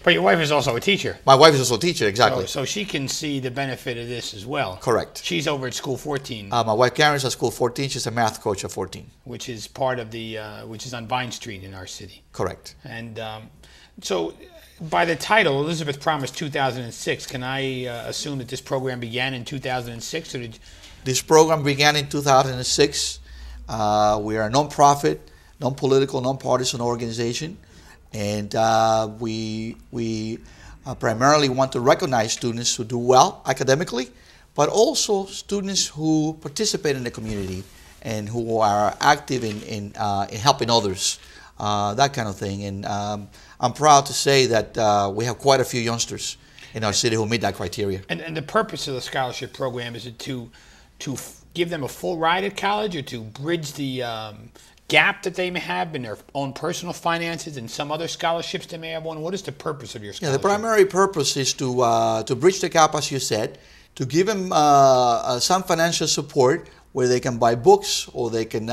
But your wife is also a teacher. My wife is also a teacher, exactly. So she can see the benefit of this as well. Correct. She's over at School 14. My wife Karen is at School 14. She's a math coach at 14. Which is part of the, which is on Vine Street in our city. Correct. And so by the title, Elizabeth Promised 2006, can I assume that this program began in 2006? Or did This program began in 2006. We are a non-profit, non-political, non-partisan organization. And we primarily want to recognize students who do well academically, but also students who participate in the community and who are active in helping others, that kind of thing. And I'm proud to say that we have quite a few youngsters in our city who meet that criteria. And the purpose of the scholarship program, is it to give them a full ride at college, or to bridge the gap that they may have in their own personal finances and some other scholarships they may have won? What is the purpose of your scholarship? Yeah, the primary purpose is to bridge the gap, as you said, to give them some financial support where they can buy books, or they can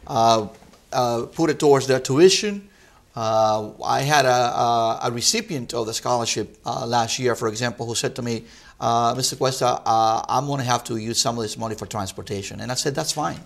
put it towards their tuition. I had a recipient of the scholarship last year, for example, who said to me, Mr. Cuesta, I'm going to have to use some of this money for transportation. And I said, that's fine.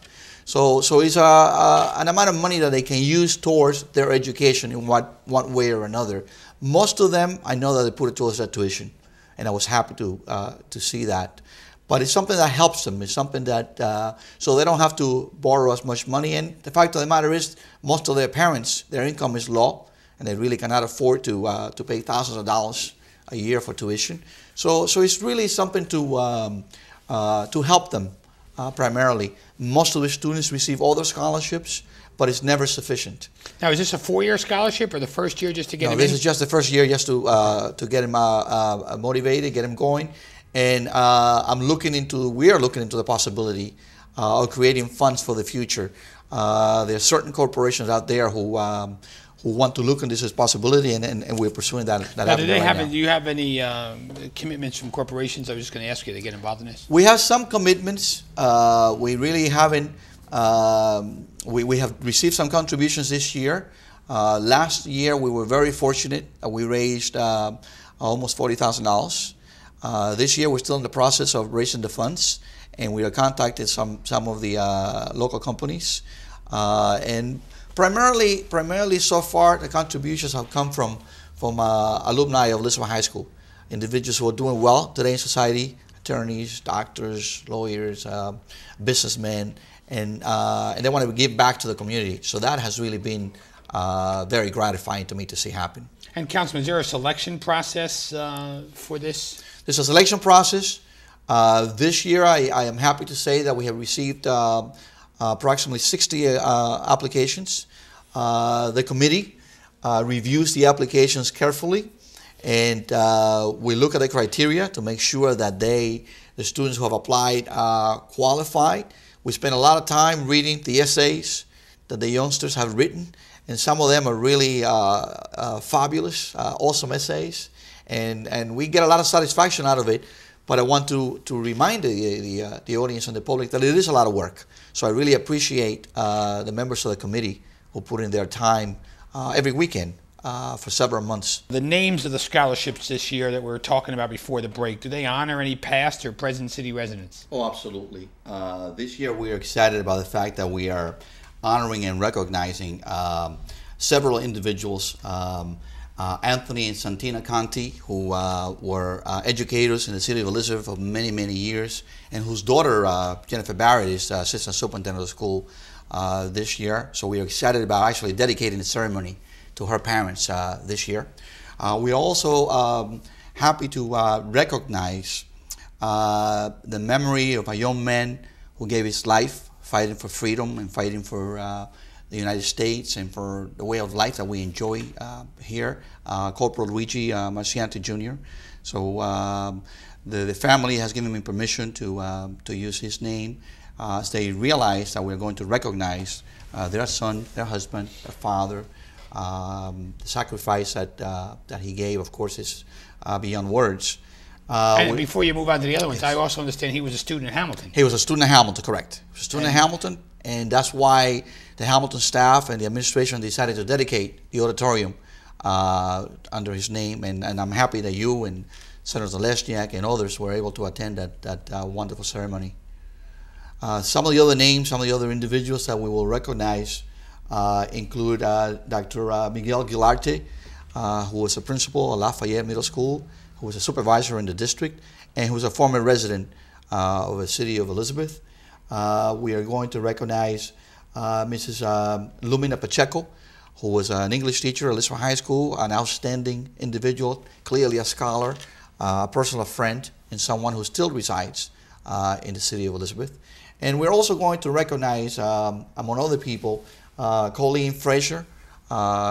So it's an amount of money that they can use towards their education in one way or another. Most of them, I know that they put it towards their tuition, and I was happy to see that. But it's something that helps them. It's something that, so they don't have to borrow as much money. And the fact of the matter is, most of their parents, their income is low, and they really cannot afford to pay thousands of dollars a year for tuition. So it's really something to help them primarily. Most of the students receive all their scholarships, but it's never sufficient. Now, is this a 4-year scholarship, or the first year just to get them in? No, this is just the first year, just to get them motivated, get them going. And we are looking into the possibility of creating funds for the future. There are certain corporations out there who want to look into this as possibility, and we're pursuing that. Now, do you have any commitments from corporations? I was just going to ask you to get involved in this. We have some commitments. We really haven't. We have received some contributions this year. Last year, we were very fortunate. We raised almost $40,000. This year, we're still in the process of raising the funds, and we have contacted some of the local companies. And primarily so far, the contributions have come from alumni of Elizabeth High School, individuals who are doing well today in society, attorneys, doctors, lawyers, businessmen, and they want to give back to the community. So that has really been very gratifying to me to see happen. And Councilman, is there a selection process for this? There's a selection process. This year, I am happy to say that we have received approximately 60 applications. The committee reviews the applications carefully, and we look at the criteria to make sure that the students who have applied are qualified. We spend a lot of time reading the essays that the youngsters have written, and some of them are really fabulous, awesome essays, and we get a lot of satisfaction out of it. But I want to remind the audience and the public that it is a lot of work. So I really appreciate the members of the committee who put in their time every weekend for several months. The names of the scholarships this year that we were talking about before the break, do they honor any past or present city residents? Oh, absolutely. This year we are excited about the fact that we are honoring and recognizing several individuals. Anthony and Santina Conti, who were educators in the city of Elizabeth for many, many years, and whose daughter, Jennifer Barrett, is assistant superintendent of the school this year. So we are excited about actually dedicating the ceremony to her parents this year. We are also happy to recognize the memory of a young man who gave his life fighting for freedom and fighting for the United States and for the way of life that we enjoy here, Corporal Luigi Marciante Jr. So the family has given me permission to use his name as they realize that we're going to recognize their son, their husband, their father. The sacrifice that he gave, of course, is beyond words. And before you move on to the other ones, yes. I also understand he was a student at Hamilton. He was a student at Hamilton, correct. He was a student at Hamilton, and that's why the Hamilton staff and the administration decided to dedicate the auditorium under his name, and I'm happy that you and Senator Lesniak and others were able to attend that wonderful ceremony. Some of the other names, some of the other individuals that we will recognize include Dr. Miguel Guilarte, who was a principal at Lafayette Middle School, who was a supervisor in the district, and who was a former resident of the city of Elizabeth. We are going to recognize Mrs. Lumina Pacheco, who was an English teacher at Elizabeth High School, an outstanding individual, clearly a scholar, a personal friend, and someone who still resides in the city of Elizabeth. And we're also going to recognize, among other people, Colleen Fraser,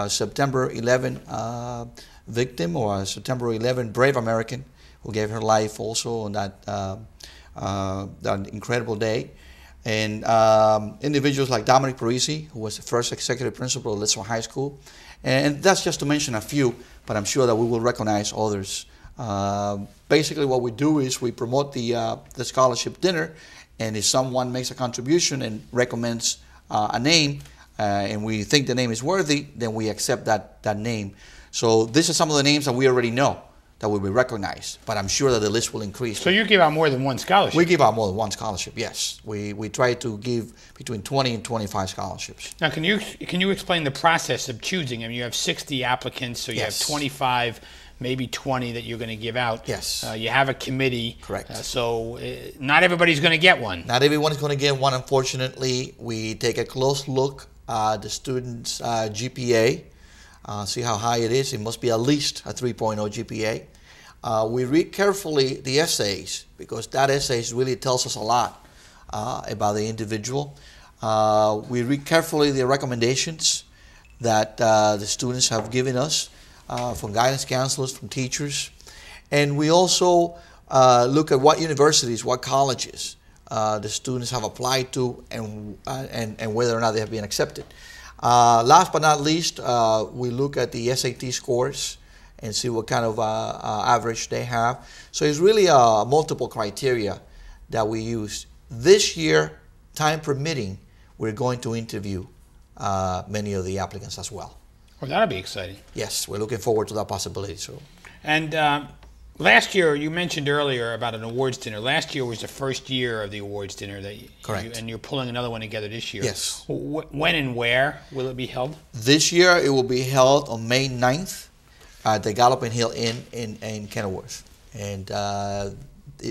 September 11 victim, or September 11 brave American, who gave her life also on that incredible day. And individuals like Dominic Parisi, who was the first executive principal of Elizabeth High School. And that's just to mention a few, but I'm sure that we will recognize others. Basically what we do is we promote the scholarship dinner, and if someone makes a contribution and recommends a name, and we think the name is worthy, then we accept that name. So this is some of the names that we already know that will be recognized, but I'm sure that the list will increase. So you give out more than one scholarship? We give out more than one scholarship, yes. We try to give between 20 and 25 scholarships. Now, can you explain the process of choosing? I mean, you have 60 applicants, so you Yes. have 25, maybe 20 that you're going to give out. Yes. You have a committee. Correct. So not everybody's going to get one. Not everyone is going to get one, unfortunately. We take a close look at the student's GPA, see how high it is. It must be at least a 3.0 GPA. We read carefully the essays, because that essays really tells us a lot about the individual. We read carefully the recommendations that the students have given us from guidance counselors, from teachers. And we also look at what universities, what colleges the students have applied to, and whether or not they have been accepted. Last but not least, we look at the SAT scores and see what kind of average they have. So it's really multiple criteria that we use. This year, time permitting, we're going to interview many of the applicants as well. Well, that'll be exciting. Yes, we're looking forward to that possibility. So. And last year, you mentioned earlier about an awards dinner. Last year was the first year of the awards dinner. Correct. And you're pulling another one together this year. Yes. When and where will it be held? This year, it will be held on May 9th at the Galloping Hill Inn in Kenilworth. And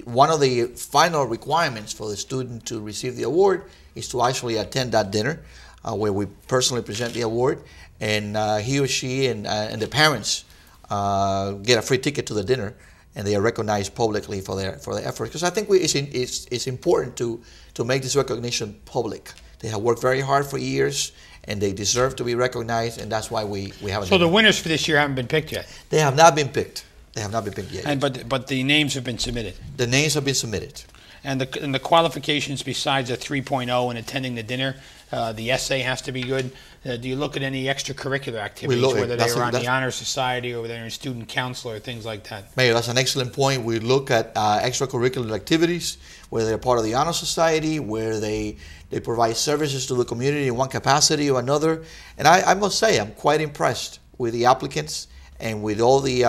one of the final requirements for the student to receive the award is to actually attend that dinner where we personally present the award. And he or she and the parents get a free ticket to the dinner, and they are recognized publicly for their efforts. Because I think it's important to make this recognition public. They have worked very hard for years, and they deserve to be recognized, and that's why we have it. So the winners for this year haven't been picked yet? They have not been picked. They have not been picked yet. But the names have been submitted? The names have been submitted. And the qualifications besides a 3.0 and attending the dinner, the essay has to be good. Do you look at any extracurricular activities, whether they're on the Honor Society or whether they're in student council or things like that? Mayor, that's an excellent point. We look at extracurricular activities, whether they're part of the Honor Society, where they provide services to the community in one capacity or another. And I must say, I'm quite impressed with the applicants and with all the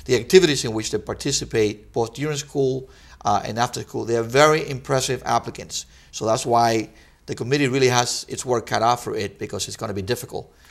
activities in which they participate, both during school and after school. They are very impressive applicants. So that's why the committee really has its work cut out for it, because it's going to be difficult